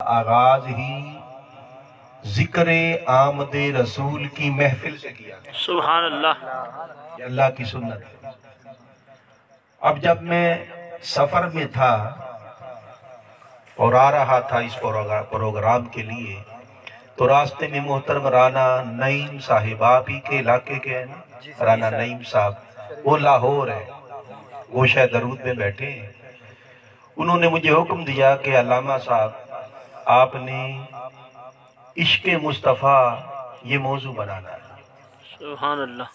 आगाज ही जिक्र आमदे रसूल की महफिल से किया। सुभान अल्लाह, ये अल्लाह की सुन्नत है। अब जब मैं सफर में था और आ रहा था इस प्रोग्राम के लिए, तो रास्ते में मोहतरम राना नईम साहिब, आप ही के इलाके के हैं ना, राना नईम साहब, वो लाहौर है, गोशा दरूद में बैठे हैं। उन्होंने मुझे हुक्म दिया कि अल्लामा साहब, आपने इश्क़े मुस्तफ़ा ये मौजू बनाना है। सुभान अल्लाह।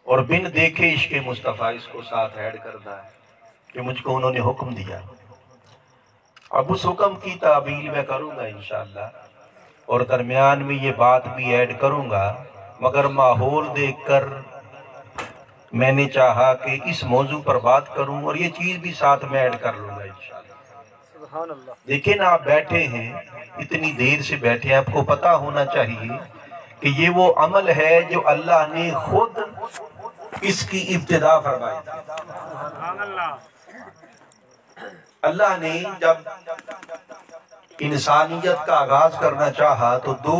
और बिन देखे इश्क़े मुस्तफ़ा इसको साथ ऐड करना है, कि मुझको उन्होंने हुक्म दिया। अब उस हुक्म की ताबील मैं करूँगा इंशाअल्लाह, और दरमियान में ये बात भी ऐड करूँगा, मगर माहौल देखकर मैंने चाहा कि इस मौजू पर बात करूँ और ये चीज़ भी साथ में ऐड कर लूँगा इंशाअल्लाह। देखिए ना, आप बैठे हैं, इतनी देर से बैठे हैं, आपको पता होना चाहिए कि ये वो अमल है जो अल्लाह ने खुद इसकी इब्तिदा फरमाई थी। अल्लाह ने जब इंसानियत का आगाज करना चाहा तो दो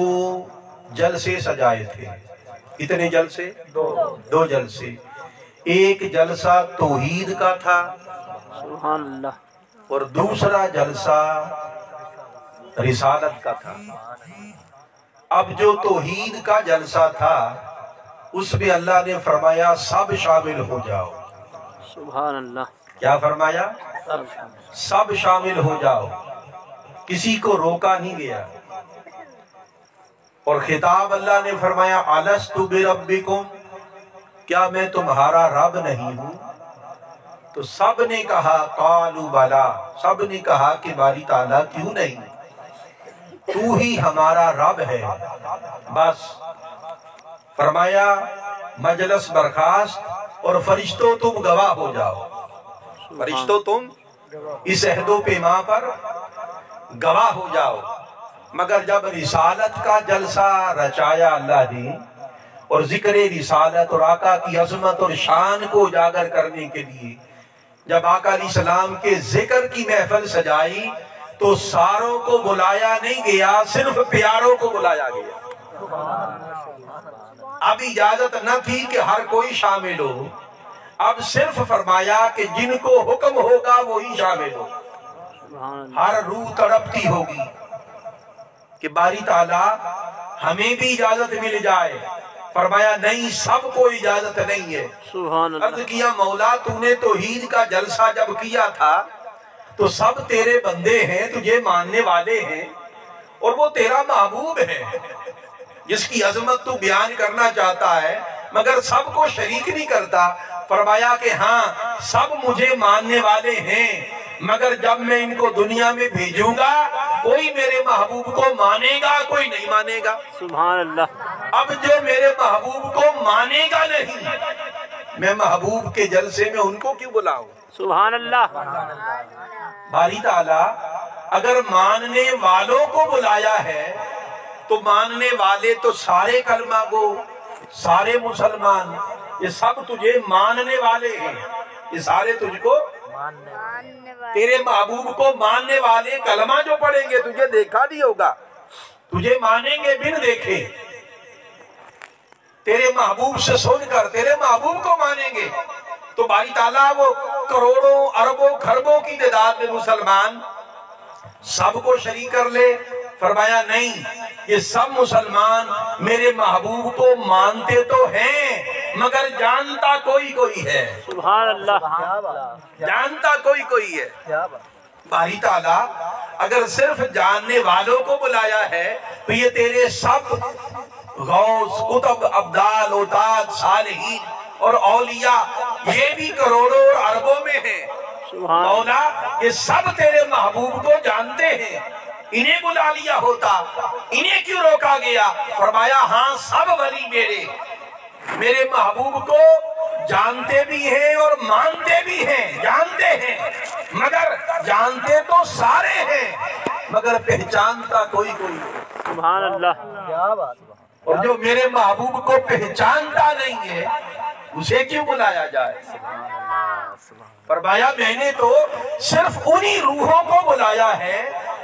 जलसे सजाए थे। कितने जलसे? दो जलसे। एक जलसा तौहीद का था, सुभान अल्लाह, और दूसरा जलसा रिसालत का था। अब जो तौहीद का जलसा था उसमें अल्लाह ने फरमाया सब शामिल हो जाओ। सुभान अल्लाह। क्या फरमाया? सब शामिल हो जाओ, किसी को रोका नहीं गया। और खिताब अल्लाह ने फरमाया अलस्तु बिरब्बिकुम, क्या मैं तुम्हारा रब नहीं हूं? तो सब ने कहा कालू बला, सब ने कहा कि बारी ताला क्यों नहीं, तू ही हमारा रब है। बस फरमाया मजलिस बर्खास्त और फरिश्तों तुम गवाह हो जाओ। फरिश्तों तुम इस अहदो पैमा पर गवाह हो जाओ। मगर जब रिसालत का जलसा रचाया अल्लाह ने, और जिक्र रिसालत और आका की अजमत और शान को उजागर करने के लिए जब आका अलैहिस्सलाम के जिक्र की महफिल सजाई, तो सारों को बुलाया नहीं गया, सिर्फ प्यारों को बुलाया गया। अब इजाजत न थी कि हर कोई शामिल हो, अब सिर्फ फरमाया कि जिनको हुक्म होगा वही शामिल हो। हर रूह तड़पती होगी कि बारी ताला हमें भी इजाजत मिल जाए। फरमाया नहीं, सबको इजाजत नहीं है। सुभान अल्लाह। अर्ज किया मौला, तूने तौहीद का जलसा जब किया था तो सब तेरे बंदे हैं, तुझे मानने वाले हैं, और वो तेरा महबूब है जिसकी अजमत तू बयान करना चाहता है, मगर सबको शरीक नहीं करता। फरमाया कि हाँ, सब मुझे मानने वाले हैं, मगर जब मैं इनको दुनिया में भेजूंगा कोई मेरे महबूब को मानेगा, कोई नहीं मानेगा। सुभान अल्लाह। अब जो मेरे महबूब को मानेगा नहीं, मैं महबूब के जलसे में उनको क्यों बुलाऊं? सुभान अल्लाह। बारी ताला अगर मानने वालों को बुलाया है तो मानने वाले तो सारे कलमा को, सारे मुसलमान, ये सब तुझे मानने वाले हैं, ये सारे तुझको तेरे महबूब को मानने वाले। कलमा जो पढ़ेंगे तुझे देखा नहीं होगा, तुझे मानेंगे बिन देखे, तेरे महबूब से सुनकर तेरे महबूब को मानेंगे। तो बारी ताला वो करोड़ों अरबों खरबों की तादाद में मुसलमान सबको शरीक कर ले। फरमाया नहीं, ये सब मुसलमान मेरे महबूब को मानते तो हैं, मगर जानता कोई कोई है। सुभान अल्लाह। जानता कोई कोई है। बारी ताला अगर सिर्फ जानने वालों को बुलाया है तो ये तेरे सब गौस, कुतुब, अब्दाल, औताद, सालिहीन और औलिया, ये भी करोड़ों और अरबों में हैं। मौला, ये सब तेरे महबूब को जानते हैं, इन्हें बुला लिया होता, इन्हें क्यों रोका गया? फरमाया हाँ, सब वली मेरे महबूब को जानते भी हैं और मानते भी हैं, जानते हैं, मगर जानते तो सारे हैं, मगर पहचानता कोई कोई। सुभान अल्लाह। क्या बात। और जो मेरे महबूब को पहचानता नहीं है उसे क्यों बुलाया जाए? फरमाया मैंने तो सिर्फ उन्हीं रूहों को बुलाया है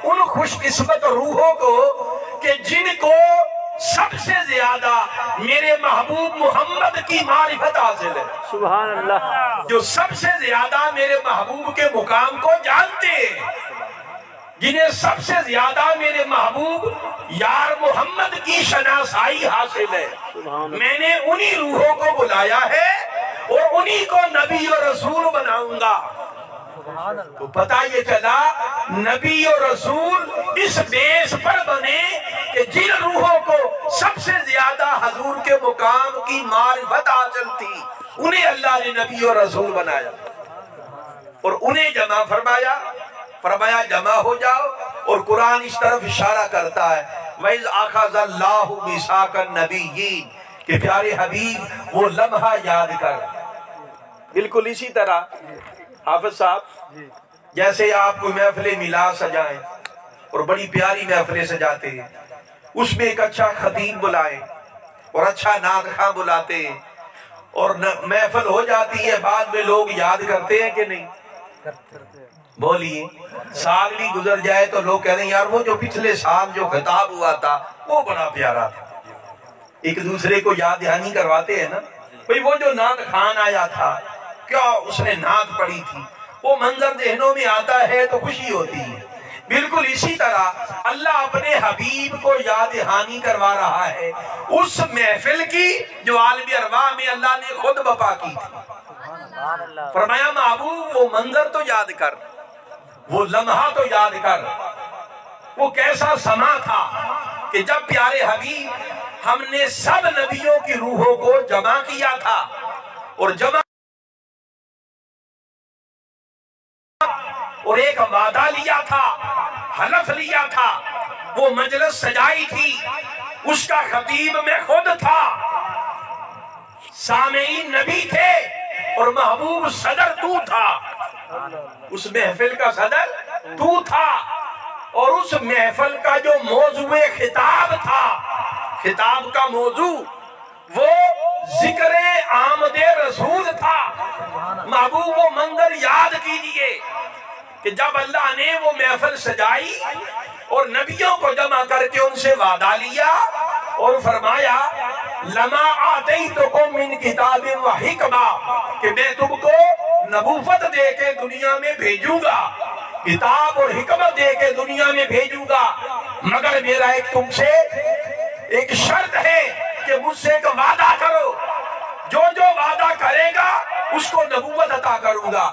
उन खुशकिस्मत रूहों को कि जिनको सबसे ज्यादा मेरे महबूब मोहम्मद की मारिफत हासिल है। सुभान अल्लाह। जो सबसे ज्यादा मेरे महबूब के मुकाम को जानते हैं, जिन्हें सबसे ज्यादा मेरे महबूब यार मोहम्मद की शनासाई हासिल है, मैंने उन्हीं रूहों को बुलाया है और उन्हीं को नबी और रसूल बनाऊंगा। तो पता ये चला नबी और रसूल इस बेस पर बने कि जिन रूहों को सबसे ज्यादा हजूर के मुकाम की मारिफत हासिल थी, उन्हें अल्लाह ने नबी और रसूल बनाया और उन्हें जमा फरमाया जमा हो जाओ। और कुरान इस तरफ इशारा करता है, वैज़ अख़ज़ल्लाहु मिसाक़न नबिय्यीन, कि प्यारे हबीब वो लम्हा याद कर। बिल्कुल इसी तरह हाफिज साहब, जैसे आप कोई महफिल मिलाद सजाएं और बड़ी प्यारी महफिलें सजाते हैं, उसमें एक अच्छा खतीब बुलाएं और अच्छा नात खां बुलाते हैं और महफिल हो जाती है, बाद में लोग याद करते हैं कि नहीं? बोलिए। साल भी गुजर जाए तो लोग कह रहे हैं यार वो जो पिछले साल जो खिताब हुआ था वो बड़ा प्यारा था। एक दूसरे को याद दहानी करवाते हैं ना, भाई वो जो नात खान आया था, क्या उसने नात पढ़ी थी, वो मंजर जहनों में आता है तो खुशी होती है। बिल्कुल इसी तरह अल्लाह अपने हबीब को याद दहानी करवा रहा है उस महफिल की जो आलमी अरवाह में अल्लाह ने खुद बपा की थी। फरमाया महबूब वो मंजर तो याद कर, वो लम्हा तो याद कर, वो कैसा समा था कि जब प्यारे हबीब हमने सब नबियों की रूहों को जमा किया था और एक वादा लिया था, हलफ लिया था, वो मजलिस सजाई थी, उसका खतीब मैं खुद था, सामेईन नबी थे और महबूब सदर तू था। उस महफिल का सदर तू था और उस महफिल का जो मौजूए खिताब था, खिताब का मौजू वो जिक्रे आमदे रसूल था। महबूब वो मंजर याद कीजिए कि जब अल्लाह ने वो महफिल सजाई और नबियों को जमा करके उनसे वादा लिया और फरमाया लमा आतैतुकुम मिन किताबिन व हिकमा, कि मैं तुमको नबूवत दे के दुनिया में भेजूंगा, किताब और हिकमत दे के दुनिया में भेजूंगा, मगर मेरा एक तुमसे एक शर्त है कि मुझसे एक वादा करो, जो जो वादा करेगा उसको नबूवत अता करूंगा।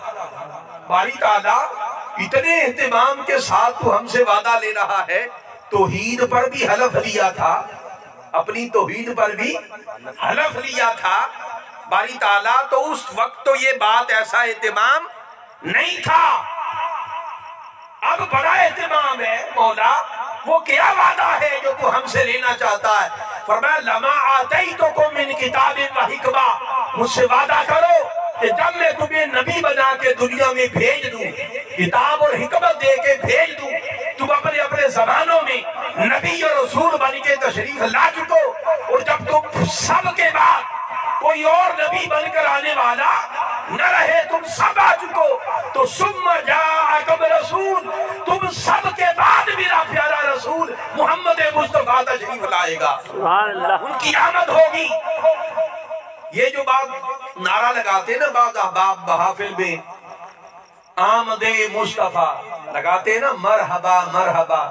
बारी ताला इतने एहतिमाम के साथ तू हमसे वादा ले रहा है, तौहीद पर भी हलफ लिया था, अपनी तौहीद पर भी हलफ लिया था। बारी ताला तो उस वक्त तो ये बात ऐसा एहतिमाम नहीं था, अब बड़ा एहतिमाम है। मौला वो क्या वादा है जो तू हमसे लेना चाहता है? फरमाया लमा आतैतुकुम मिन किताबिन व हिकमा, मुझसे वादा करो कि जब मैं तुम्हें नबी बना के दुनिया में भेज दूं, किताब और हिकमत दे के भेज दूं, तुम अपने अपने जमानों में नबी और रसूल बन के तशरीफ ला चुको और जब तुम सब के बाद कोई और नबी बनकर आने वाला न रहे, तुम सब आ चुको, तो सुम्मा जाअकुम रसूल, तुम सब के बाद मेरा प्यारा रसूल मोहम्मद मुस्तफा तशरीफ लाएगा, उनकी आमद होगी। ये जो बात नारा लगाते ना बाज़ अहबाब महफिल में, आमदे मुस्तफा लगाते ना, मरहबा मरहबा,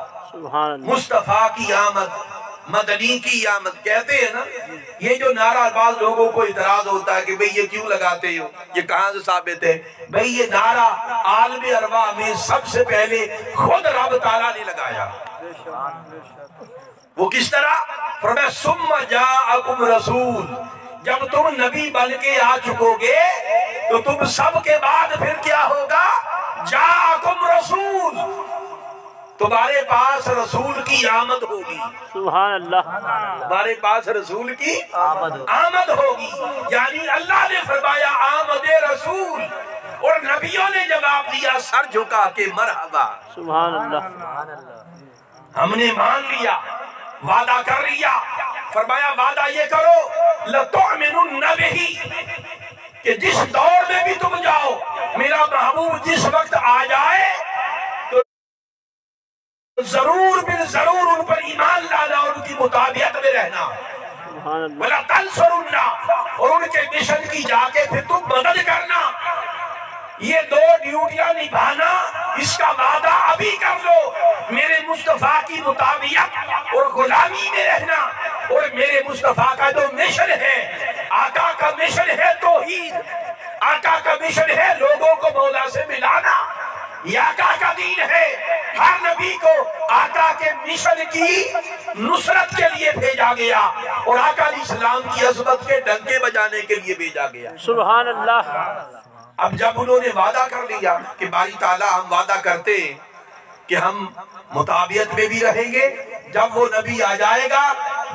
मुस्तफा की आमद, मदनी की आमद कहते हैं ना। ये जो नारा बाज़ लोगों को इतराज होता है कि भाई ये क्यों लगाते हो, ये कहां से साबित है? भाई ये नारा आलमी अरवा में सबसे पहले खुद रब ताला ने लगाया। वो किस तरह? फरमाया सुम्मा जाअकुम रसूल, जब तुम नबी बन के आ चुकोगे तो तुम सब के बाद फिर क्या होगा? जाअकुम रसूल, तुम्हारे पास रसूल की आमद होगी। सुभान अल्लाह। तुम्हारे पास रसूल की आमद होगी, यानी अल्लाह ने फरमाया आमदे रसूल और नबियों ने जवाब दिया सर झुका के मरहबा। सुभान अल्लाह। हमने मान लिया, वादा कर लिया। फरमाया वादा ये करो लतुमिनुन्न बिही, कि जिस दौर में भी तुम जाओ, मेरा महबूब जिस वक्त आ जाए जरूर बिल जरूर उन पर ईमान लाना, उनकी मुताबियत में रहना, बोला तल सरुन्ना, और उनके मिशन की जाके फिर तुम मदद करना। ये दो ड्यूटियां निभाना, इसका वादा अभी कर लो। मेरे मुस्तफा की मुताबियत और गुलामी में रहना, और मेरे मुस्तफा का जो मिशन है, आका का मिशन है तौहीद, आका का मिशन है लोगों को मौला से मिलाना, ये आका का दीन है। हर नबी को आका के मिशन की नुसरत के लिए भेजा गया, और आका इस्लाम की अज़मत के डंके बजाने के लिए भेजा गया। सुभान अल्लाह। अब जब उन्होंने वादा कर लिया कि बारी ताला हम वादा करते कि हम मुताबियत में भी रहेंगे, जब वो नबी आ जाएगा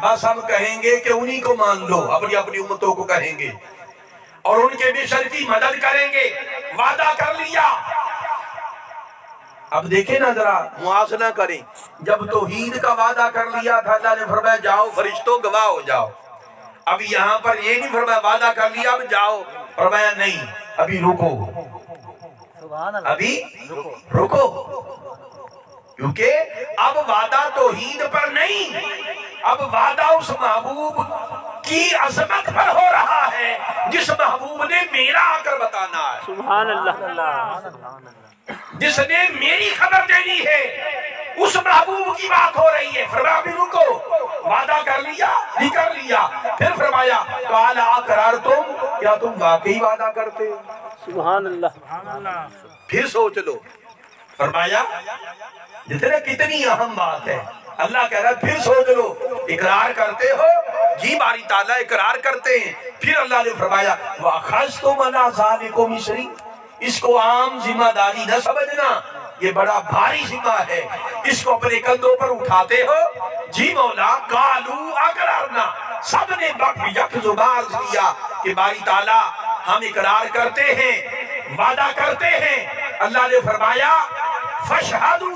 बस हम कहेंगे कि उन्हीं को मान लो, अपनी अपनी उम्मतों को कहेंगे और उनके मिशन की मदद करेंगे, वादा कर लिया। अब देखें ना, जरा मुआसना करें, जब तौहीद का वादा कर लिया था अल्लाह ने फरमाया जाओ फरिश्तों गवाह हो जाओ। अब यहाँ पर ये नहीं फरमाया वादा कर लिया अब जाओ, फरमाया नहीं अभी रुको, अभी रुको, क्योंकि अब वादा तौहीद पर नहीं, अब वादा उस महबूब की अजमत पर हो रहा है जिस महबूब ने मेरा आकर बताना है। सुभान अल्लाह। जिसने मेरी खबर देनी है उस महबूब की बात हो रही है। फरमाया भी रुको, वादा कर लिया भी कर लिया। फिर फरमाया काला करार तुम, क्या तुम वाकई वादा करते? सुभान अल्लाह। फिर सोच लो, फरमाया जितने कितनी अहम बात है। अल्लाह कह रहा है फिर सोच लो, इकरार करते हो? जी बारी ताला इकरार करते हैं। फिर अल्लाह ने फरमाया वाखज़तुम अला ज़ालिकुम मिस्री, इसको आम जिम्मेदारी न समझना, ये बड़ा भारी जिम्मा है, इसको अपने कंधों पर उठाते हो। जी मौला, कालू अकरारना, सबने यकजुबार किया कि बारी ताला हम इकरार करते हैं, वादा करते हैं। अल्लाह ने फरमाया फशहदू,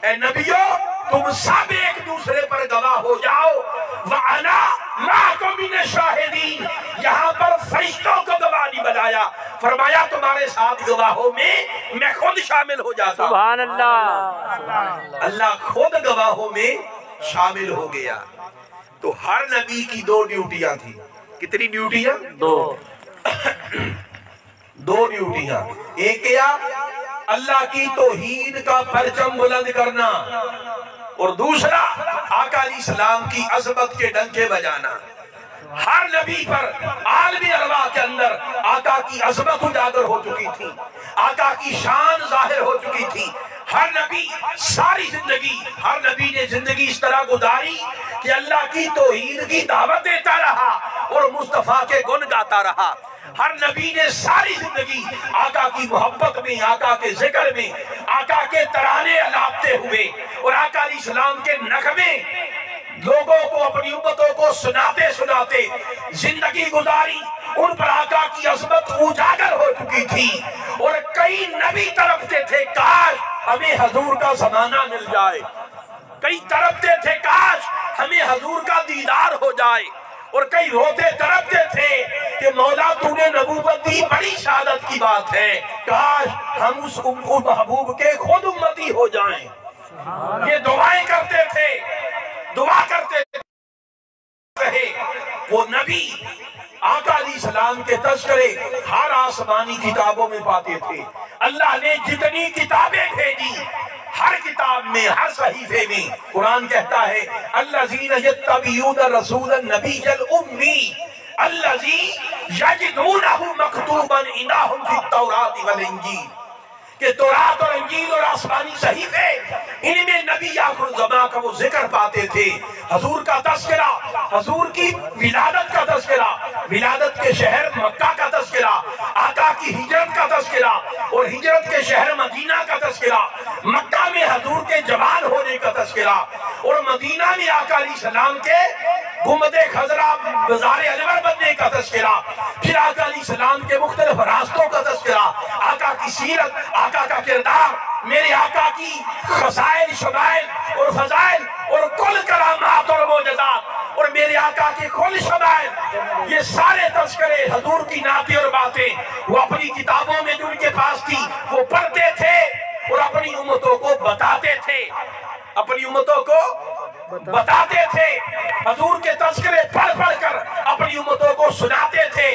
ए नबियो तुम सब एक दूसरे पर गवाह हो जाओ। वअना माकुम मिन शाहिदीन, यहाँ पर फरिश्तों को गवाह नहीं बनाया, फरमाया तुम्हारे साथ गवाहों में मैं खुद शामिल हो जाता। सुभान अल्लाह। अल्लाह खुद गवाहों में शामिल हो गया। तो हर नबी की दो ड्यूटियां थी। कितनी ड्यूटियां? दो। दो ड्यूटियां। एक क्या? अल्लाह की तौहीद का परचम बुलंद करना, और दूसरा आका अलैहिस्सलाम की अज़मत के डंके बजाना। हर नबी पर आलमी अरवा के अंदर आका की अज़मत उजागर हो चुकी थी, आका की शान जाहिर हो चुकी थी। हर नबी सारी जिंदगी, हर नबी ने जिंदगी इस तरह गुजारी कि अल्लाह की तौहीद की दावत देता रहा और मुस्तफा के गुण गाता रहा। हर नबी ने सारी जिंदगी आका की मोहब्बत में, आका के जिक्र में, आका के तराने अलापते हुए और आका अलैहिस्सलाम के नगमे लोगों को, अपनी उम्मतों को सुनाते सुनाते जिंदगी गुजारी। उन पर आका की अज़मत उजागर हो चुकी थी और कई नबी तड़पते थे काश हमें हजूर का ज़माना मिल जाए, कई तड़पते थे काश हमें हजूर का दीदार हो जाए, और कई रोते तड़पते थे कि मौला तूने नबूवत दी, बड़ी शहादत की बात है, काश हम उस महबूब के खुद उम्मती हो जाएं। ये दुआएं करते थे, दुआ करते रहे। वो नबी आका अलैहिस्सलाम के तज़किरे हर आसमानी किताबों में पाते थे। अल्लाह ने जितनी किताबें भेजी, हर किताब में, हर सहीफे में कुरान कहता है अल्लज़ीना यत्तबिऊना रसूलन नबिय्यल उम्मी अल्लज़ी यजिदूनहु मक्तूबन इंदहुम फित तौरात वल इंजील, कि तौरात और इंजील और आसमानी सहीफे, इनमें नबी आखिर ज़मां का वो जिक्र पाते थे। हजूर का तज़किरा, हजूर की विलादत का तज़किरा, विलादत के शहर मक्का का तज़किरा, आका की हिजरत का तज़किरा और हिजरत के शहर मदीना का तज़किरा, मक्का में हजूर के जवान होने का तज़किरा और मदीना में आका अलैहिस्सलाम के गुंबदे खजरा बाज़ार अनवर बनने का तज़किरा, फिर आका अलैहिस्सलाम के मुख्तलिफ रास्तों का तज़किरा, आका की सीरत, आका का किरदार, मेरे आका की खसाइल, शमाइल और फजाइल और कुल करामात और मोजज़ात और मेरे आका के कुल शमाइल, ये सारे तज़किरे हजूर की नाती और बातें वो अपनी किताबों में जो उनके पास थी वो पढ़ते थे और अपनी उम्मतों को बताते थे। अपनी उम्मतों को बताते थे, हजूर के तज़किरे पढ़ पढ़ कर अपनी उम्मतों को सुनाते थे।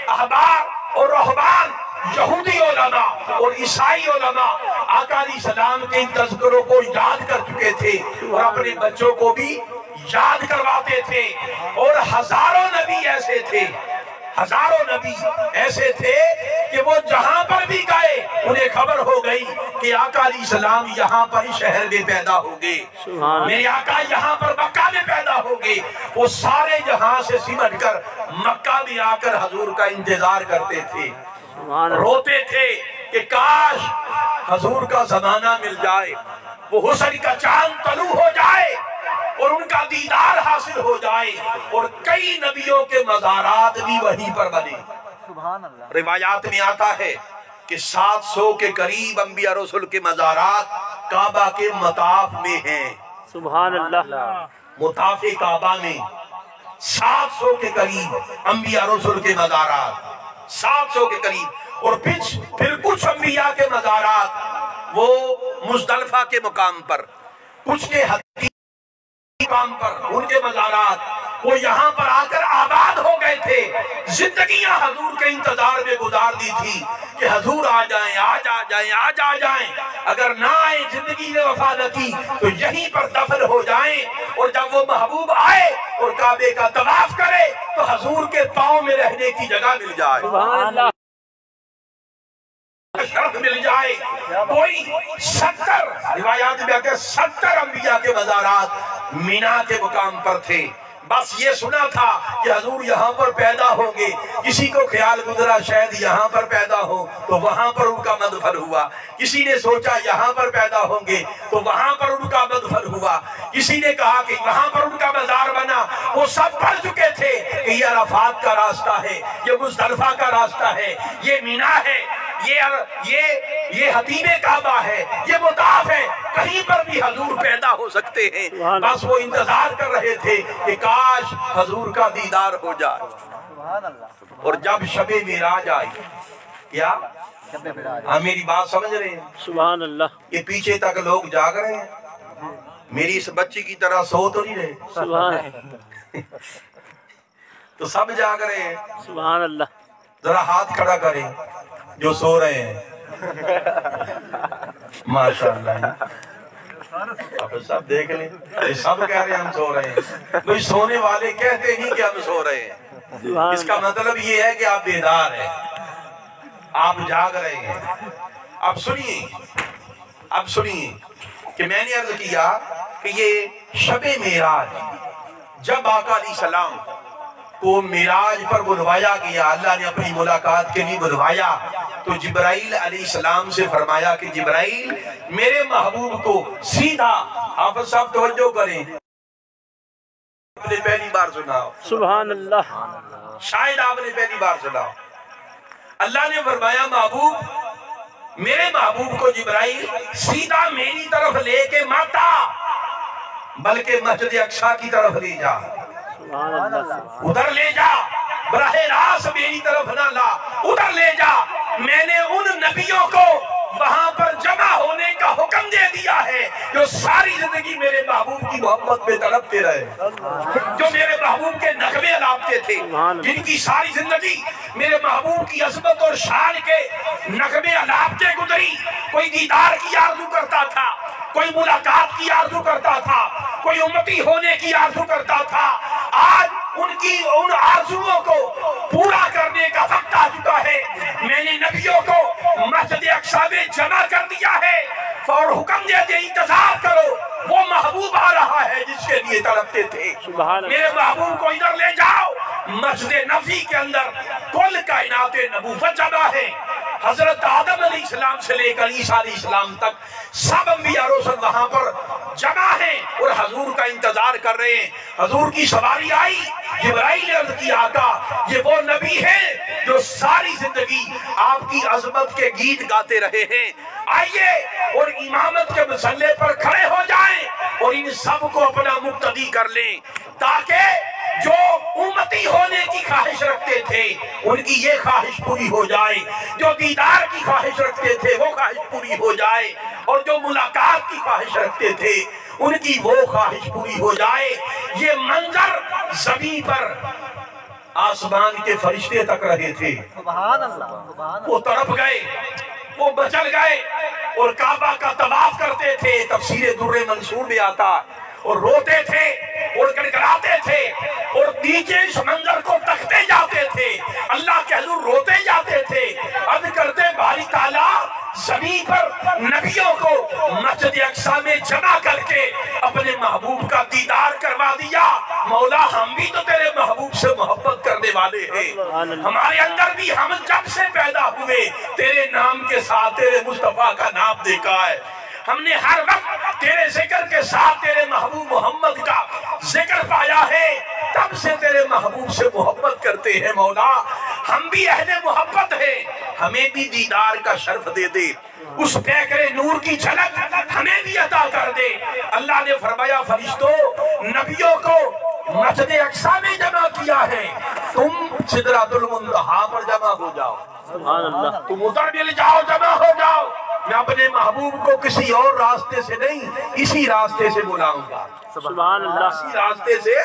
अहबार और रहबान, यहूदी उलमा और ईसाई उलमा आका अलैहिस्सलाम के इन तज़किरों को याद कर चुके थे और अपने बच्चों को भी याद करवाते थे। और हजारों नबी ऐसे थे, हजारों नबी ऐसे थे कि वो जहां पर भी गए उन्हें खबर हो गई कि आका अलैहिस्सलाम यहाँ पर ही शहर में पैदा होंगे, मेरे आका यहाँ पर मक्का में पैदा होंगे। वो सारे जहां से सिमट कर मक्का में आकर हजूर का इंतजार करते थे, रोते थे कि काश हजूर का जमाना मिल जाए, वो हुस्न का चांद तलू हो जाए और उनका दीदार हासिल हो जाए। और कई नबियों के मज़ारात भी वहीं पर बने। रिवायात में आता है कि 700 के करीब अंबिया रसूल के मज़ारात काबा के मताफ में हैं। सुभान अल्लाह। मुताफे काबा में 700 के करीब अंबिया रसूल के मज़ारात, 700 के करीब। और फिर कुछ अंबिया के मज़ारात वो मुज़दलिफा के मुकाम पर, कुछ के मुकाम पर उनके मज़ारात वो यहाँ पर आकर आबाद हो गए थे। जिंदगियां हजूर के इंतजार में गुजार दी थी कि हजूर आ जाएं, आज आ जाएं, आज आ जाएं। अगर ना आए, जिंदगी ने वफा न की तो यहीं पर दफन हो जाएं। और जब वो महबूब आए और काबे का तवाफ करे तो हजूर के पाँव में रहने की जगह मिल जाए, शर्फ मिल जाए। कोई 70 रिवायात में आके 70 अंबिया के मज़ारात मीना के मुकाम पर थे। बस ये सुना था कि हजूर यहाँ पर पैदा होंगे, किसी को ख्याल गुजरा शायद यहाँ पर पैदा हो तो वहां पर उनका मदफन हुआ, किसी ने सोचा यहाँ पर पैदा होंगे तो वहां पर उनका मदफन हुआ, किसी ने कहा कि वहां पर उनका मजार बना। वो सब पढ़ चुके थे कि ये अराफात का रास्ता है, ये मुज़दलिफा का रास्ता है, ये मीना है, ये हतीमे काबा है, ये मुताफ है, कहीं पर भी हजूर पैदा हो सकते हैं। बस वो इंतजार कर रहे थे कि काश हजूर का दीदार हो जाए। और जब शबे मिराज आई, क्या आप मेरी बात समझ रहे हैं? सुभान अल्लाह। ये पीछे तक लोग जाग रहे हैं, मेरी इस बच्ची की तरह सो तो नहीं रहे? सुभान तो सब जाग रहे हैं। सुभान अल्लाह। जरा हाथ खड़ा करें जो सो रहे हैं। माशाअल्लाह, अब सब देख लें, ये सब कह रहे हैं हम सो रहे हैं। कोई सोने वाले कहते नहीं कि हम सो रहे हैं। इसका मतलब ये है कि आप बेदार हैं, आप जाग रहे हैं। अब सुनिए कि मैंने अर्ज किया कि ये शबे मेराज, जब आका अलैहिस्सलाम को मिराज पर बुलवाया गया, अल्लाह ने अपनी मुलाकात के लिए बुलवाया, तो जिब्राइल अलैहिस्सलाम से फरमाया कि जिब्राइल मेरे महबूब को सीधा, आप सब तवज्जो करें, आपने पहली बार सुना, सुभान अल्लाह, शायद आपने पहली बार सुना। अल्लाह ने फरमाया महबूब, मेरे महबूब को जिब्राइल सीधा मेरी तरफ लेके मत आ, बल्कि मस्जिद अक्सा की तरफ ले जा, उधर ले जा, बराहे रास्त मेरी तरफ ना ला, उधर ले जा। मैंने उन नबियों को वहां पर जमा होने का हुक्म दे दिया है जो सारी जिंदगी मेरे महबूब की मोहब्बत में तड़पते रहे, जो मेरे महबूब के नगमे अलापते थे, जिनकी सारी जिंदगी मेरे महबूब की अज़मत और शान के नगमे अलापते गुजरी। कोई दीदार की आरज़ू करता था, कोई मुलाकात की आरज़ू करता था, कोई उम्मती होने की आरज़ू करता था। आज उनकी उन आरज़ुओं को पूरा करने का वक्त आ चुका है। मैंने नबियों को मस्जिद अक्सा में जमा कर दिया है और हुक्म दे दिया, इंतजार करो, वो महबूब आ रहा है जिसके लिए तड़पते थे। मेरे महबूब को इधर ले जाओ। मस्जिद नबी के अंदर कुल कायनाते नबूवत जमा है। हजरत आदम अलैहिस्सलाम से लेकर ईसा अलैहिस्सलाम तक सब अंबिया रसूल वहां पर जमा है और हजूर का इंतजार कर रहे हैं। हजूर की सवारी आई, जिब्राइल ने अर्ज किया, आका ये वो नबी है जो सारी जिंदगी आपकी अजमत के गीत गाते रहे हैं। आइए और इमामत के मसल्ले पर खड़े हो जाएं और इन सब को अपना मुक्तदी कर लें, ताकि जो उम्मती होने की ख्वाहिश रखते थे उनकी ये ख्वाहिश पूरी हो जाए, जो दीदार की ख्वाहिश रखते थे वो ख्वाहिश पूरी हो जाए, और जो मुलाकात की ख्वाहिश रखते थे उनकी वो ख्वाहिश पूरी हो जाए। ये मंजर जमीन पर आसमान के फरिश्ते तक रहे थे, वो तड़प गए, वो बचल गए और काबा का तवाफ करते थे। तफसीरे दुर्रे मंसूर में आता और रोते थे और गड़गड़ाते थे और नीचे इस मंजर को तकते जाते थे, अल्लाह के हुजूर रोते जाते थे। अर्ज करते बारी ताला जमीन पर नबियों को मस्जिद अक्सा में जमा करके अपने महबूब का दीदार करवा दिया। मौला हम भी तो तेरे महबूब से मोहब्बत करने वाले हैं, हमारे अंदर भी हम जब से पैदा हुए तेरे नाम के साथ तेरे मुस्तफा का नाम देखा है। हमने हर वक्त तेरे जिक्र के साथ तेरे महबूब मोहम्मद का जिक्र पाया है, तब से तेरे महबूब से मोहब्बत करते हैं। मौला हम भी अहले मोहब्बत हैं, हमें भी दीदार का शर्फ दे दे, उस पैकरे नूर की झलक हमें भी अता कर दे। अल्लाह ने फरमाया फरिश्तों नबियों को मस्जिद अक्सा में जमा किया है, तुम सिदरातुल मुंतहा पर जमा हो जाओ, तुम उधर मिल जाओ, जमा हो जाओ। मैं अपने महबूब को किसी और रास्ते से नहीं, इसी रास्ते से बुलाऊंगा, इसी रास्ते से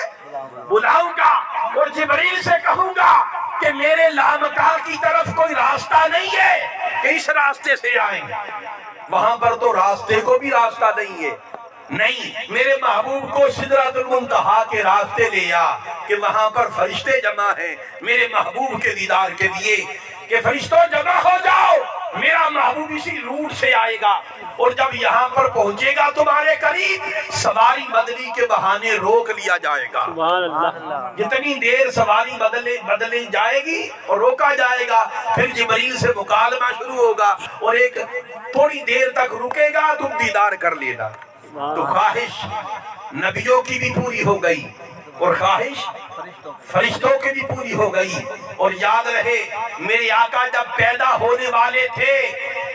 बुलाऊंगा और जिब्रील से कहूंगा कि मेरे लामका की तरफ कोई रास्ता नहीं है कि इस रास्ते से आएंगे, वहां पर तो रास्ते को भी रास्ता नहीं है। नहीं, मेरे महबूब को सिदरातुल मुंतहा के रास्ते ले आ कि वहां पर फरिश्ते जमा हैं मेरे महबूब के दीदार के लिए, कि फरिश्तों जमा हो जाओ, मेरा महबूब इसी रूट से आएगा और जब यहाँ पर पहुंचेगा तुम्हारे करीब, सवारी बदली के बहाने रोक लिया जाएगा। जितनी देर सवारी बदले जाएगी और रोका जाएगा, फिर जिब्रील से मुकालमा शुरू होगा और एक थोड़ी देर तक रुकेगा, तुम दीदार कर लेना। तो ख्वाहिश नबियों की भी पूरी हो गई और ख्वाहिश फरिश्तों की भी पूरी हो गई। और याद रहे मेरे आका जब पैदा होने वाले थे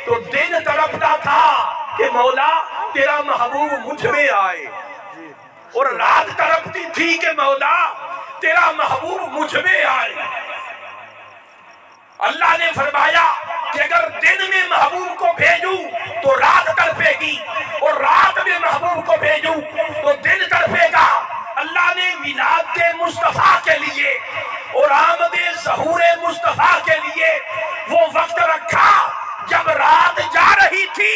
तो दिन तड़पता था कि मौला तेरा महबूब मुझ में आए, और रात तड़पती थी कि मौला तेरा महबूब मुझ में आए। अल्लाह ने फरमाया कि अगर दिन में महबूब को भेजूं तो रात तड़पेगी और रात में महबूब को भेजूं तो दिन तड़पेगा। अल्लाह ने मिलाद के मुस्तफा के लिए और आमदे ज़हूरे मुस्तफा के लिए वो वक्त रखा जब रात जा रही थी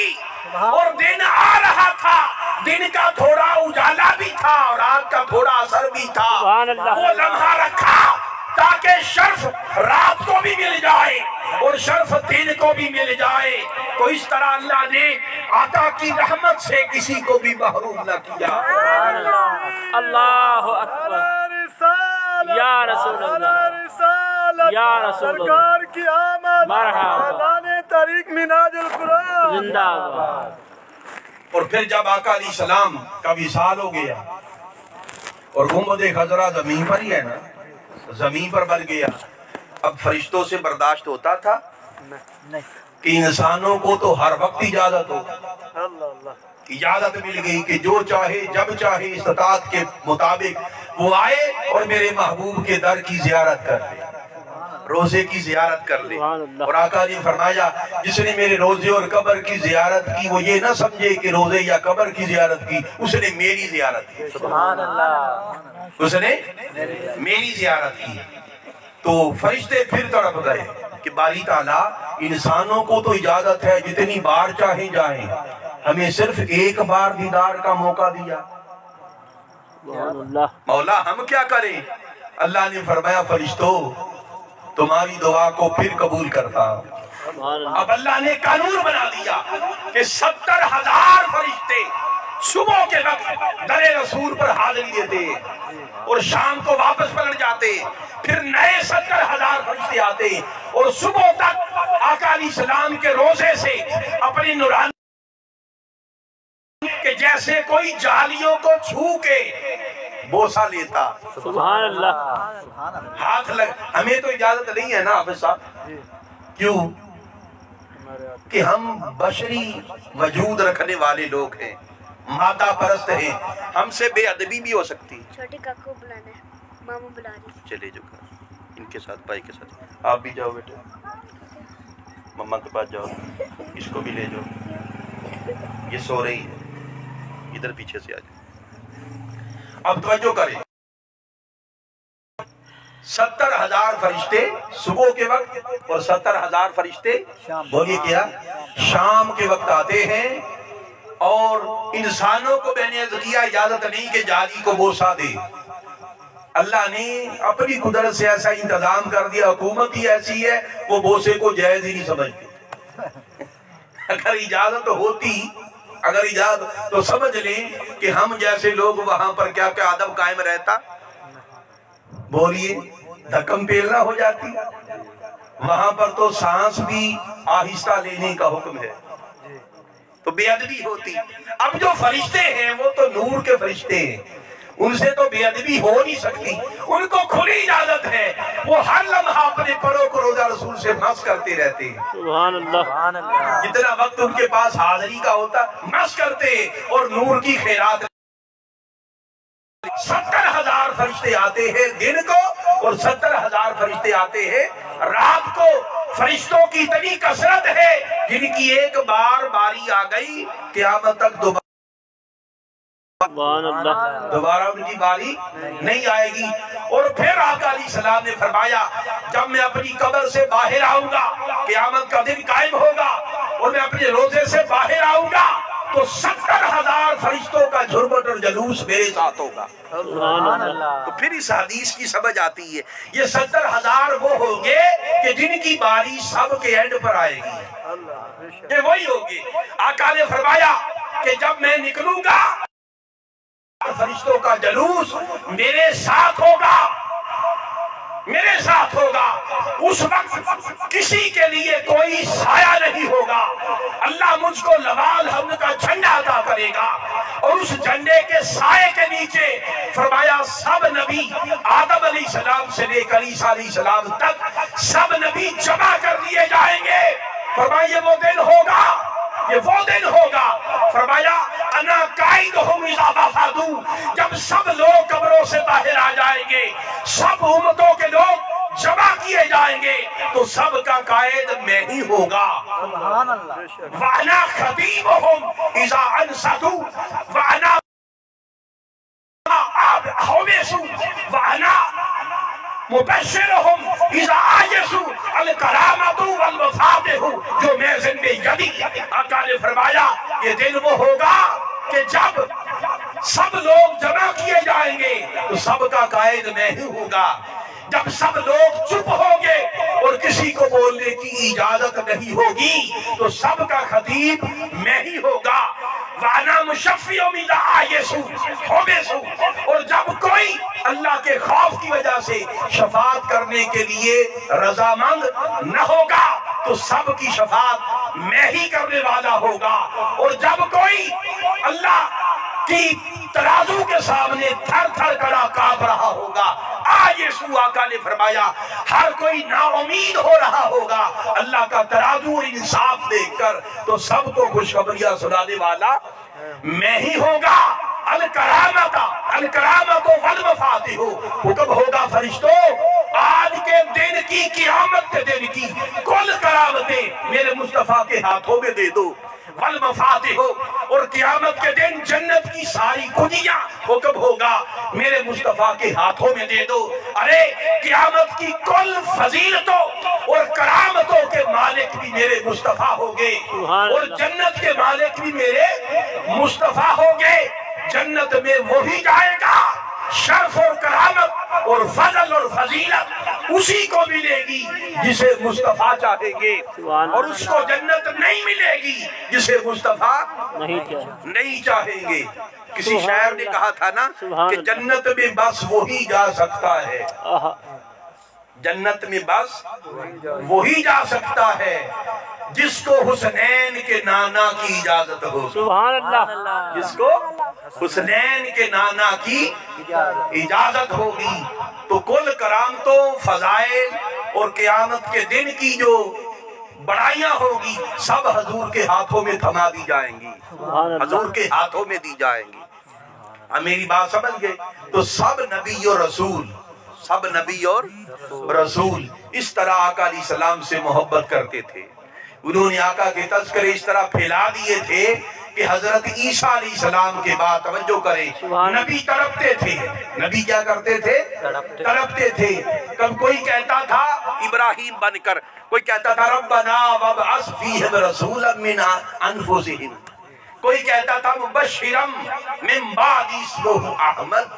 और दिन आ रहा था, दिन का थोड़ा उजाला भी था और रात का थोड़ा असर भी था। वो लम्हा रखा ताकि शर्फ रात को भी मिल जाए और शर्फ दिन को भी मिल जाए। तो इस तरह अल्लाह ने आका की रहमत से किसी को भी महरूम न किया। अल्लाह अकबर, या रसूल अल्लाह, या रसूल सरकार की आमद, मरहबा, लाने तारीख मिनाजुल कुरान जिंदाबाद। और फिर जब आका अलैहिस्सलाम का विसाल हो गया और गुंबद खजरा जमीन पर ही है ना, जमीन पर बन गया, अब फरिश्तों से बर्दाश्त होता था कि इंसानों को तो हर वक्त इजाजत हो, इजाजत मिल गई कि जो चाहे जब चाहे इस्तात के मुताबिक वो आए और मेरे महबूब के दर की जियारत कर ले, रोजे की जियारत कर ले। और आका ने फरमाया जिसने मेरे रोजे और कब्र की जियारत की वो ये ना समझे कि रोजे या कब्र की जियारत की, उसने मेरी जियारत की, सुभान अल्लाह, उसने मेरी जियारत की। तो फरिश्ते फिर तड़प गए कि बारी ताला इंसानों को तो इजाजत है जितनी बार चाहे जाएं, हमें सिर्फ एक बार दीदार का मौका दिया, मौला हम क्या करें। अल्लाह ने फरमाया फरिश्तों तुम्हारी दुआ को फिर कबूल करता। अब अल्लाह ने कानून बना दिया कि 70,000 फरिश्ते सुबह के वक्त दरे रसूल पर हाजिरी देते और शाम को वापस पलट जाते, फिर नए 70,000 फरिश्ते आते और सुबह तक आका अलैहिस्सलाम के रोजे से अपनी नूरानी के जैसे कोई जालियों को छू के बोसा लेता। सुभान अल्लाह। हाथ लग, हमें तो इजाजत नहीं है ना हाफिज साहब, क्यों कि हम बशरी वजूद रखने वाले लोग हैं, माता परस्त हैं, हमसे बेअदबी भी हो सकती। छोटी काकू बुलाना है, मामू बुला रही। चले जो इनके साथ, भाई के साथ आप भी जाओ बेटे, मम्मा के पास जाओ, इसको भी ले जाओ, ये सो रही है। इधर पीछे से आ जाए। अब तवज्जो करें, 70,000 फरिश्ते सुबह के वक्त और 70,000 फरिश्ते बोलिए क्या शाम के वक्त आते हैं। और इंसानों को मैंने अर्ज किया इजाजत नहीं कि जारी को बोसा दे, अल्लाह ने अपनी कुदरत से ऐसा इंतजाम कर दिया, हुकूमत ही ऐसी है वो बोसे को जायज ही नहीं समझती। अगर इजाजत होती, अगर इजाजत तो समझ लें कि हम जैसे लोग वहां पर क्या क्या अदब कायम रहता, बोलिए धक्कम पेलना हो जाती। वहां पर तो सांस भी आहिस्ता लेने का हुक्म है, तो बेअदबी होती। अब जो फरिश्ते हैं वो तो नूर के फरिश्ते हैं, उनसे तो बेअदबी हो नहीं सकती, उनको खुली इजाजत है, वो हर लम्हा अपने परों को रोजा रसूल से मस करते रहते हैं। सुभान अल्लाह। जितना वक्त उनके पास हाजिरी का होता मस करते और नूर की खैरात। 70,000 फरिश्ते आते हैं दिन को और 70,000 फरिश्ते आते हैं रात को। फरिश्तों की इतनी कसरत है जिनकी एक बार बारी आ गई क़यामत तक दोबारा उनकी बारी नहीं आएगी। और फिर आका अलैहिस्सलाम ने फरमाया जब मैं अपनी कब्र से बाहर आऊंगा, क़यामत का दिन कायम होगा और मैं अपने रोजे से बाहर आऊंगा तो 70,000 फरिश्तों का झुरमुट और जलूस मेरे साथ होगा। तो फिर इस हदीस की समझ आती है, ये 70,000 वो होंगे कि जिनकी बारी सबके एंड पर आएगी, ये वही होंगे। आका ने फरमाया कि जब मैं निकलूंगा फरिश्तों का जलूस मेरे साथ होगा, मेरे साथ होगा। उस वक्त किसी के लिए कोई साया नहीं होगा। अल्लाह मुझको लवाल हमद का झंडा अता करेगा और उस झंडे के साए के नीचे फरमाया सब नबी आदम अलैहिस्सलाम से लेकर ईसा अलैहिस्सलाम तक सब नबी जमा कर दिए जाएंगे। फरमाया ये वो दिन होगा, ये वो दिन होगा। फरमाया अना काइदहुम इज़ा वफादू, जब सब लोग कब्रों से बाहर आ जाएंगे, सब उम्मतों के लोग जमा किए जाएंगे तो सबका कायद मैं ही होगा। वाना खतीबहुम इज़ा अनसतू वाना वाना मुबश्शिरहुम इज़ा आयसू अल करामतु वल मफातिहु जो मेज़न में यदी। आका ने फरमाया ये दिन वो होगा कि जब सब लोग जमा किए जाएंगे तो सबका कायद मैं ही होगा। जब सब लोग चुप होंगे और किसी को बोलने की इजाजत नहीं होगी तो सबका खतीब मैं ही होगा। वाना मुशफ़्फ़िउ मिन आयसू होबेसू, और जब कोई अल्लाह के खौफ की वजह से शफाअत करने के लिए रजामंद न होगा तो सबकी शफाअत मैं ही करने वाला होगा। और जब कोई अल्लाह की तराजू के सामने थर थर करा कांप रहा होगा, यीशु आका ने फरमाया हर कोई नाउमीद हो रहा होगा अल्लाह का तराजू और इंसाफ देखकर, तो सबको खुशखबरियां सुनाने वाला मैं ही होगा। अल करामतो वल मफातिहु, हुक्म होगा फरिश्तों आज के दिन की क़यामत के दिन की कुल करामतें मेरे मुस्तफा के हाथों में दे दो। वल मफातिहु, और क़यामत के दिन जन्नत की सारी कुंजियां हुक्म होगा मेरे मुस्तफा के हाथों में दे दो। अरे क़यामत की कुल फजीलतों और करामतों के मालिक भी मेरे मुस्तफा होंगे और जन्नत के मालिक भी मेरे मुस्तफा होंगे। जन्नत में वो ही जाएगा, शर्फ और करामत और फजल और फजीलत उसी को मिलेगी जिसे मुस्तफा चाहेंगे, और उसको जन्नत नहीं मिलेगी जिसे मुस्तफा नहीं चाहेंगे। किसी शायर ने कहा था ना कि जन्नत में बस वही जा सकता है, जन्नत में बस वही जा सकता है जिसको हुसनैन के नाना की इजाजत हो। सुभान अल्लाह। जिसको हुसनैन के नाना की इजाजत होगी तो कुल करामतों फजाइल और क़यामत के दिन की जो बड़ाइयां होगी सब हजूर के हाथों में थमा दी जाएंगी, हजूर के हाथों में दी जाएंगी। अब मेरी बात समझ गए? तो सब नबी और रसूल, सब नबी और रसूल इस तरह आका अलैहिस्सलाम से मोहब्बत करते थे। उन्होंने आका के तज़किरे इस तरह फैला दिए थे कि हजरत ईसा अलैहिस्सलाम के बाद तवज्जो करें, नबी तड़पते थे। नबी क्या करते थे? तड़पते थे। कब कोई कहता था इब्राहिम बनकर, कोई कहता था रब्बना वबअस फीहिम रसूलन मिन अनफुसिहिम, कोई कहता था मुबश्शिरम मिन बादि इस्मुहु अहमद।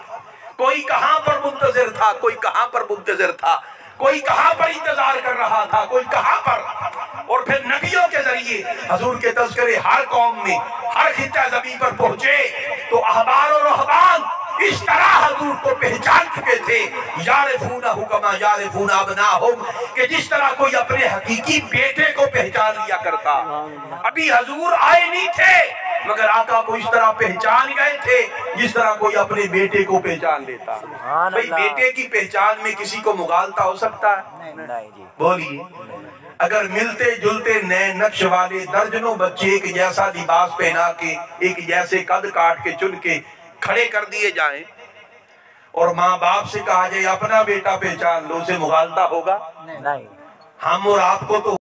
कोई कहां पर मुंतजिर था, कोई कहां पर मुंतजिर था, कोई कहां पर इंतजार कर रहा था, कोई कहां पर। और फिर नबियों के जरिए हजूर के तज़किरे हर कौम में, हर खित्ता ज़मीन पर पहुंचे तो अहबार और रहबान इस तरह हजूर को पहचान चुके थे, यारिफूनहु कमा यारिफूना अबनाहुम, कि जिस तरह कोई अपने हकीकी बेटे को पहचान लिया करता। अभी हजूर आए नहीं थे मगर आका को इस तरह पहचान गए थे जिस तरह कोई अपने बेटे को पहचान लेता। भाई बेटे की पहचान में किसी को मुगालता हो सकता है? बोलिए। अगर मिलते जुलते नए नक्श वाले दर्जनों बच्चे एक जैसा लिबास पहना के, एक जैसे कद काट के चुन के खड़े कर दिए जाएं और माँ बाप से कहा जाए अपना बेटा पहचान लो, उसे मुगालता होगा? नहीं। हम और आपको तो